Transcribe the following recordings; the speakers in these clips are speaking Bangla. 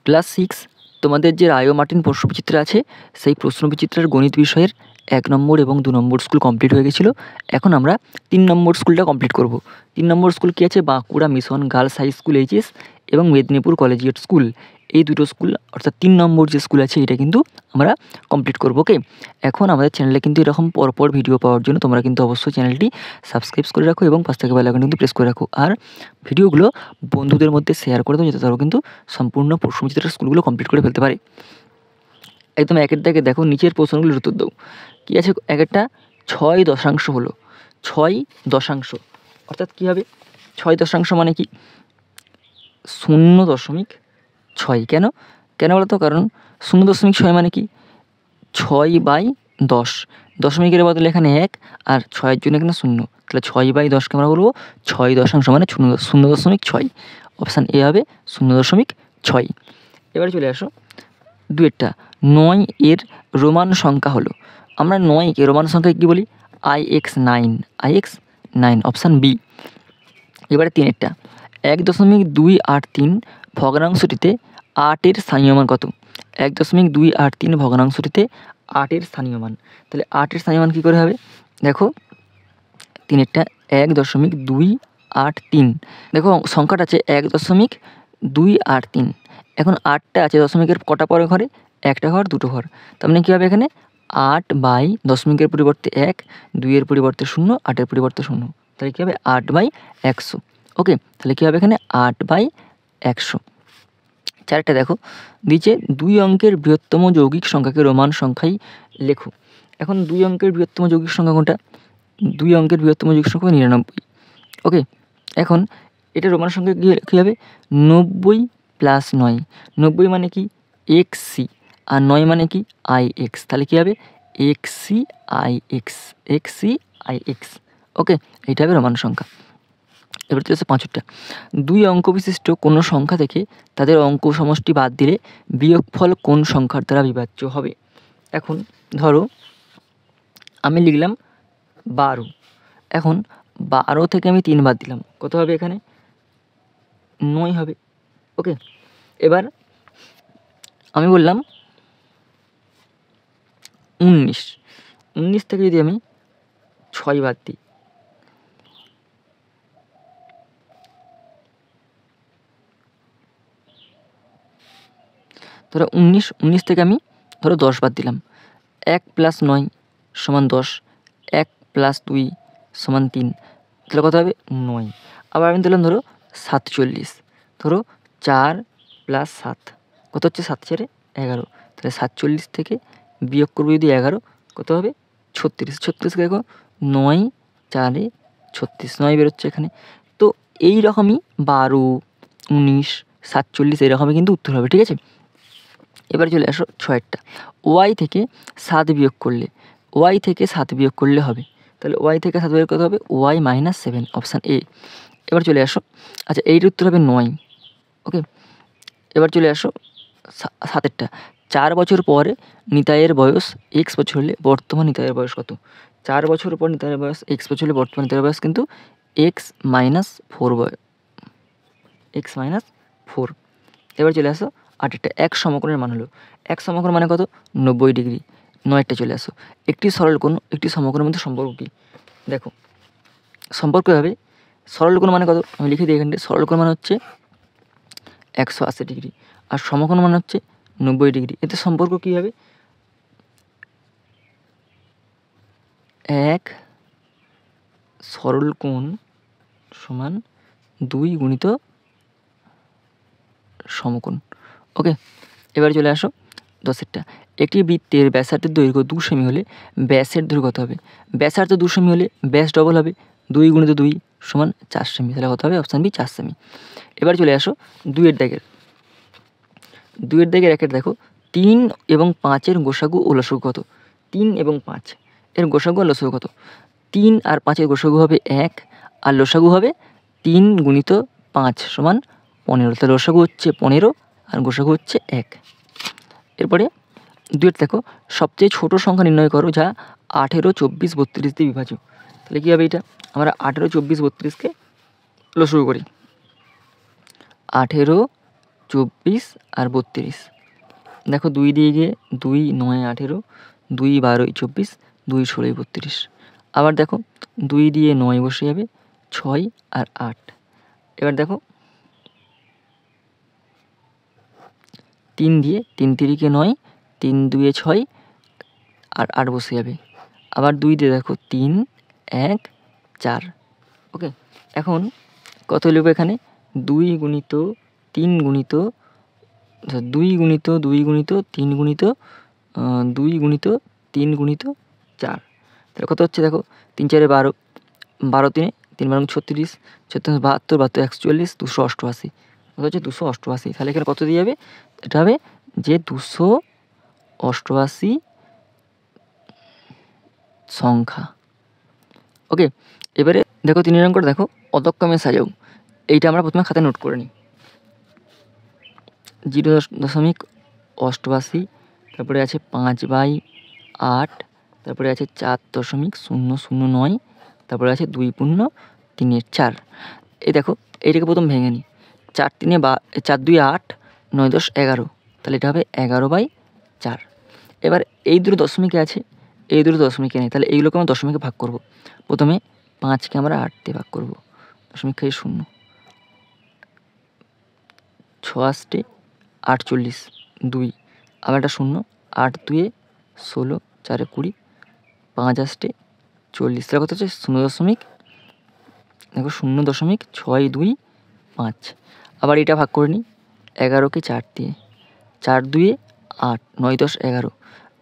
ক্লাস 6 তোমাদের যে রায় মার্টিন প্রশ্নবিচিত্রা আছে সেই প্রশ্নবিচিত্রার গণিত বিষয়ের 1 নম্বর এবং 2 নম্বর স্কুল কমপ্লিট হয়ে গেছিলো। এখন আমরা 3 নম্বর স্কুলটা কমপ্লিট করব। 3 নম্বর স্কুল কী আছে? Bankura mission girls high school HS এবং মেদিনীপুর কলেজিয়েট স্কুল, এই দুটো স্কুল অর্থাৎ 3 নম্বর যে স্কুল আছে এটা কিন্তু আমরা কমপ্লিট করবো। ওকে, এখন আমাদের চ্যানেলে কিন্তু এরকম পরপর ভিডিও পাওয়ার জন্য তোমরা কিন্তু অবশ্যই চ্যানেলটি সাবস্ক্রাইব করে রাখো এবং পাশ থেকে বেল আইকন কিন্তু প্রেস করে রাখো। আর ভিডিওগুলো বন্ধুদের মধ্যে শেয়ার করে দাও যাতে তারাও কিন্তু সম্পূর্ণ প্রশ্নবিচিত্রার স্কুলগুলো কমপ্লিট করে ফেলতে পারে। একদম একের দাগে দেখো নিচের প্রশ্নগুলোর উত্তর দাও। কী আছে? একটা 6 দশাংশ হলো 6 দশাংশ, অর্থাৎ কী হবে? 6 দশাংশ মানে কি? 0.6। কেন কেন বলো তো? কারণ 0.6 মানে কি? 6/10, দশমিকের বদলে এখানে 1 আর 6-এর জন্য এখানে 0, তাহলে 6/10কে আমরা বলবো 6 দশাংশ মানে 0.6। অপশান এ হবে 0.6। এবার চলে আসো 2-এরটা। 9 এর রোমান সংখ্যা হলো, আমরা 9কে রোমান সংখ্যায় কী বলি? IX9, option B. এবারে 3-এরটা। 1.283 ভগ্নাংশটিতে 8-এর স্থানীয় মান কত? 1.283 ভগ্নাংশটিতে 8-এর স্থানীয় মান, তাহলে 8-এর স্থানীয় মান কী করে হবে? দেখো 3-এরটা 1.283, দেখো সংখ্যাটা আছে 1.283, এখন 8টা আছে দশমিকের কটা পরে ঘরে? একটা ঘর, দুটো ঘর, তার মানে কী হবে এখানে? 8/দশমিকের পরিবর্তে 1, 2-এর পরিবর্তে 0, 8-এর পরিবর্তে 0, তাহলে কী হবে? 8/100। ওকে, তাহলে কী হবে এখানে? 8/100। 4-টা দেখো নিচে 2 অঙ্কের বৃহত্তম যৌগিক সংখ্যাকে রোমান সংখ্যায় লেখো। এখন 2 অঙ্কের বৃহত্তম যৌগিক সংখ্যা কোনটা? 2 অঙ্কের বৃহত্তম যৌগিক সংখ্যা 99। ওকে, এখন এটা রোমান সংখ্যা কী হবে? 90 + 9, 90 মানে কি? XC, আর 9 মানে কি? IX, তাহলে কী হবে? XCIX। ওকে, এইটা হবে রোমান সংখ্যা। এবার চলে আসছে 5-টা। 2 অঙ্ক বিশিষ্ট কোনো সংখ্যা থেকে তাদের অঙ্ক সমষ্টি বাদ দিলে বিয়োগফল কোন সংখ্যার দ্বারা বিভাজ্য হবে? এখন ধরো আমি লিখলাম 12, এখন 12 থেকে আমি 3 বাদ দিলাম, কত হবে এখানে? 9 হবে। ওকে, এবার আমি বললাম 19 থেকে যদি আমি 6 বাদ দিই, ধরো 19 থেকে আমি 10 বাদ দিলাম, 1 + 9 = 10, 1 + 2 = 3, তাহলে কত হবে? 9। আবার আমি দিলাম ধরো 47, ধরো 4 + 7, কত হচ্ছে? 7×4 = 11, তাহলে 47 থেকে বিয়োগ করবো যদি 11, কত হবে? 36। 36 দেখো 9 4 36, 9 বেরোচ্ছে এখানে। তো এই রকমই 12, 19, 47 এরকমই কিন্তু উত্তর হবে, ঠিক আছে? এবার চলে আসো 6-টা। y থেকে 7 বিয়োগ করলে হবে, তাহলে y থেকে 7 বিয়োগ কত হবে? y - 7, option A. এবার চলে আসো, আচ্ছা এইটার উত্তর হবে 9। ওকে, এবার চলে আসো 7-এরটা। 4 বছর পরে নিতাইয়ের বয়স x বছর হলে বর্তমান নিতাইয়ের বয়স কত? 4 বছর পর নিতাইয়ের বয়স x বছর হলে বর্তমান নিতাইয়ের বয়স কিন্তু x - 4। এবার চলে আসো 8-টা। 1 সমকোণের মান হলো, 1 সমকোণ মানে কত? 90 ডিগ্রি। 9-টা চলে আসো। একটি সরলকোণ একটি সমকোণের মধ্যে সম্পর্ক কী? দেখো সম্পর্ক হবে, সরলকোণ মানে কত? আমি লিখে দিই এখানটায়। সরলকোণ মানে হচ্ছে 180 ডিগ্রি, আর সমকোণ মানে হচ্ছে 90 ডিগ্রি। এতে সম্পর্ক কী হবে? 1 সরলকোণ সমান 2 গুণিত সমকোণ। ওকে, এবারে চলে আসো 10-এরটা। একটি বৃত্তের ব্যাসার্ধের দৈর্ঘ্য 2 সেমি হলে ব্যাসের দৈর্ঘ্য কত হবে? ব্যাসার্ধ 2 সেমি হলে ব্যাস ডবল হবে, 2 × 2 = 4 সেমি, তাহলে কত হবে? অপশান বি 4 সেমি। এবার চলে আসো 2-এর দাগের 1-এর দেখো 3 এবং 5-এর গোসাগু ও লসাগু কত? 3 এবং 5 এর গোসাগু আর লসাগু কত? 3 আর 5-এর গোসাগু হবে 1 আর লসাগু হবে 3 × 5 = 15, তাহলে লসাগু হচ্ছে 15 আর গোসাগু হচ্ছে 1। এরপরে 2-এর দেখো সবচেয়ে ছোট সংখ্যা নির্ণয় করো যা 18, 24, 32 দিয়ে বিভাজ্য। তাহলে কী হবে এটা? আমরা 18, 24, 32কে লসাগু করি। 18, 24 আর 32। দেখো 2 দিয়ে গিয়ে 2 9 18, 2 12 24, 2 16 32। আবার দেখো 2 দিয়ে 9 বসে যাবে, 6 আর 8। এবার দেখো 3 দিয়ে 3 তিরিকে 9, 3 2 6 আর 8 বসে যাবে। আবার 2 দিয়ে দেখো 3 1 4। ওকে, এখন কত লিখবো এখানে? 2 গুণিত 3 গুণিত 2 গুণিত 2 গুণিত 3 গুণিত 2 গুণিত 3 গুণিত 4। তাহলে কত হচ্ছে দেখো? 3 4 12, 12 3 3 12 36, 36 72, 72 144, 288। কত হচ্ছে? 288। তাহলে এখানে কত দিয়ে যাবে? এটা হবে যে 288 সংখ্যা। ওকে, এবারে দেখো 3 নম্বর দেখো, অতক্রমে সাজাও। এইটা আমরা প্রথমে খাতায় নোট করে নিই। 0.88, তারপরে আছে 5/8, তারপরে আছে 4.009, তারপরে আছে 2 পূর্ণ 3 4। এই দেখো এইটাকে প্রথম ভেঙে নিই। 4 3 4 2 8, 9 10 11। তাহলে এটা হবে 11/4। এবার এই দুটো দশমিকে আছে, এই দুটো দশমিকে নেই, তাহলে এইগুলোকে আমরা দশমিকে ভাগ করব। প্রথমে 5কে আমরা 8 দিয়ে ভাগ করব, দশমিক খাই 0। 6 48, 2, আবার একটা 0, 8 2 16, 4 20, 5 40। তাহলে কত হচ্ছে? 0 দেখো 0.625। আবার এটা ভাগ করে নিই 11কে 4 দিয়ে, 4 2 8, 9 10 11।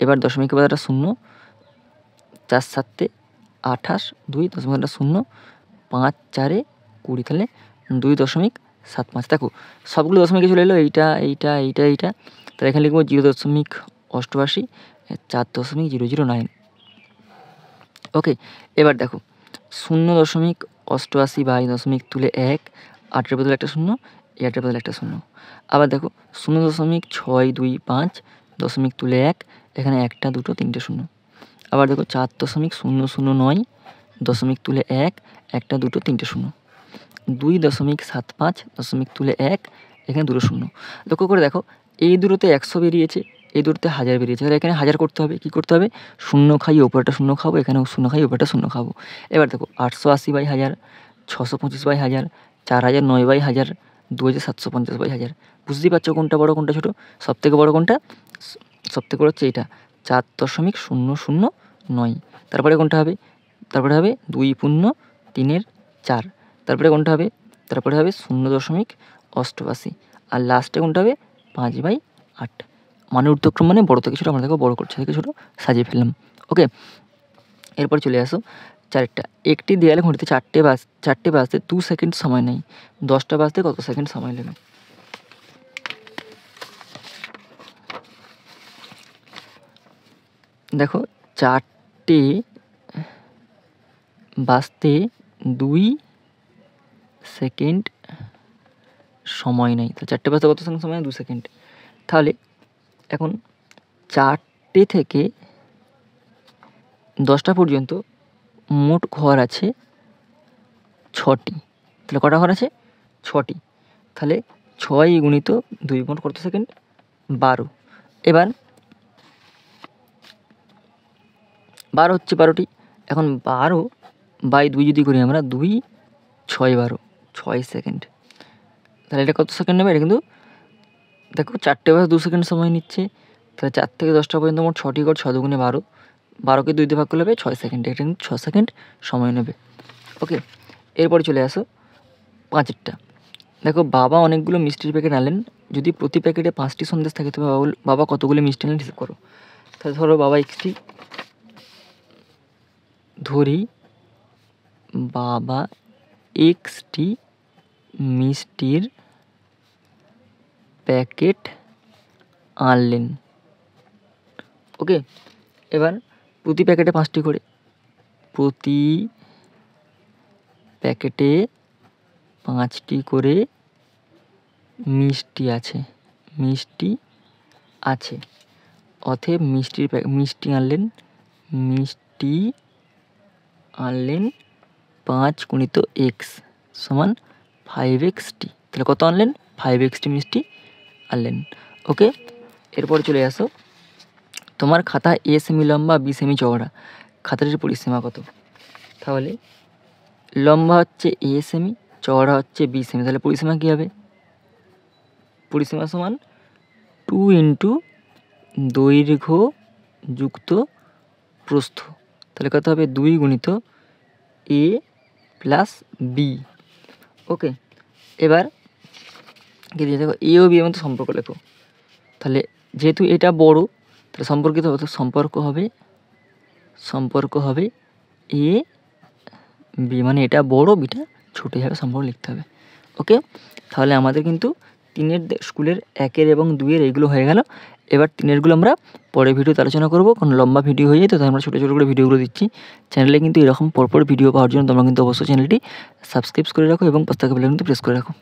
এবার দশমিকের পর একটা 0, 4 7 28, 2 দশমিক একটা 0, 5 4 20। তাহলে 2.75। দেখো সবগুলো দশমিকে চলে এলো, এইটা এইটা এইটা এইটা। তাহলে এখানে লিখবো 0.88, 4.009। ওকে, এবার দেখো 0.88 বাই দশমিক তুলে 1, 8-এর বদলে একটা 0, 8-এর বদলে একটা 0। আবার দেখো 0.625 দশমিক তুলে 1, এখানে 1টা 2টো 3টে 0। আবার দেখো 4.009 দশমিক তুলে 1, 1টা 2টো 3টে 0। 2.75 দশমিক তুলে 1, এখানে 2টো 0। লক্ষ্য করে দেখো এই দুটোতে 100 বেরিয়েছে, এই দুটোতে 1000 বেরিয়েছে। তাহলে এখানে 1000 করতে হবে। কী করতে হবে? 0 খাইয়ে ওপরটা 0 খাবো, এখানেও 0 খাইয়ে ওপরটা 0 খাবো। এবার দেখো 880/1000, 625/1000, 4009/1000, 2750/1000। বুঝতেই পারছো কোনটা বড় কোনটা ছোটো? সবথেকে বড় কোনটা? সবথেকে বড় হচ্ছে এইটা, 4.009। তারপরে কোনটা হবে? তারপরে হবে 2 পূর্ণ 3 4। তারপরে কোনটা হবে? তারপরে হবে 0.88। আর লাস্টে কোনটা হবে? 5/8। মানে ঊর্ধ্বক্রম মানে বড় থেকে ছোটো, আমরা দেখো বড় করছে থেকে ছোটো সাজিয়ে ফেললাম। ওকে, এরপর চলে আসো 4টা। একটি দেয়ালে ঘড়িতে 4টে বাজতে 2 সেকেন্ড সময় নেই, 10টা বাজতে কত সেকেন্ড সময় নেবে? দেখো 4টে বাজতে 2 সেকেন্ড সময় নেই। তো 4টে বাজতে কত সেকেন্ড সময়? 2 সেকেন্ড। তাহলে এখন 4টে থেকে 10টা পর্যন্ত মোট ঘর আছে 6টি। তাহলে কটা ঘর আছে? 6টি। তাহলে 6 গুণিত 2 মোট কত সেকেন্ড? 12। এবার 12 হচ্ছে 12টি। এখন 12/2 যদি করি আমরা, 2 6 12, 6 সেকেন্ড। তাহলে এটা কত সেকেন্ড নেবে? এটা কিন্তু দেখো 4টে বাজতে 2 সেকেন্ড সময় নিচ্ছে। তাহলে 4 থেকে 10টা পর্যন্ত মোট 6টি ঘর, 6 দুগুণে 12, 12কে 2 দিয়ে ভাগ করলে হবে 6 সেকেন্ড। এটা কিন্তু 6 সেকেন্ড সময় নেবে। ওকে, এরপরে চলে আসো 5টা। দেখো বাবা অনেকগুলো মিষ্টির প্যাকেট আনলেন, যদি প্রতি প্যাকেটে 5টি সন্দেশ থাকে তবে বাবা কতগুলো মিষ্টি আনলেন হিসেব করো। তাহলে ধরো বাবা এক্সটি ধরি, বাবা এক্সটি মিষ্টির প্যাকেট আনলেন। ওকে, এবার প্রতি প্যাকেটে 5টি করে, প্রতি প্যাকেটে 5টি করে মিষ্টি আছে, মিষ্টি আছে। অতএব মিষ্টি আনলেন 5 × x সমান 5xt। তাহলে কত আনলেন? 5xt মিষ্টি আর লেন। ওকে, এরপর চলে আসো, তোমার খাতা এ সেমি লম্বা বি সেমি চওড়া, খাতাটির পরিসীমা কত? তাহলে লম্বা হচ্ছে এ সেমি, চওড়া হচ্ছে বি সেমি, তাহলে পরিসীমা কী হবে? পরিসীমা সমান 2 ইন্টু দৈর্ঘ্য যুক্ত প্রস্থ, তাহলে কত হবে? 2 গুণিত এ প্লাস বি। ওকে, এবার কি দিয়ে দেখো, এ ও বি এর মধ্যে সম্পর্ক লেখো। তাহলে যেহেতু এটা বড়, তাহলে সম্পর্কিত হবে, সম্পর্ক হবে এ বি, মানে এটা বড় বিটা ছোটো, হিসাবে সম্পর্ক লিখতে হবে। ওকে, তাহলে আমাদের কিন্তু 3-এর স্কুলের 1-এর এবং 2-এর এইগুলো হয়ে গেল। এবার 3-এরগুলো আমরা পরে ভিডিওতে আলোচনা করবো, কারণ লম্বা ভিডিও হয়ে যায়, তো তাই আমরা ছোটো ছোটো করে ভিডিওগুলো দিচ্ছি। চ্যানেলে কিন্তু এরকম পরপর ভিডিও পাওয়ার জন্য তোমরা কিন্তু অবশ্যই চ্যানেলটি সাবস্ক্রাইব করে রাখো এবং পাশে থাকা বেল আইকনটি প্রেস করে রাখো।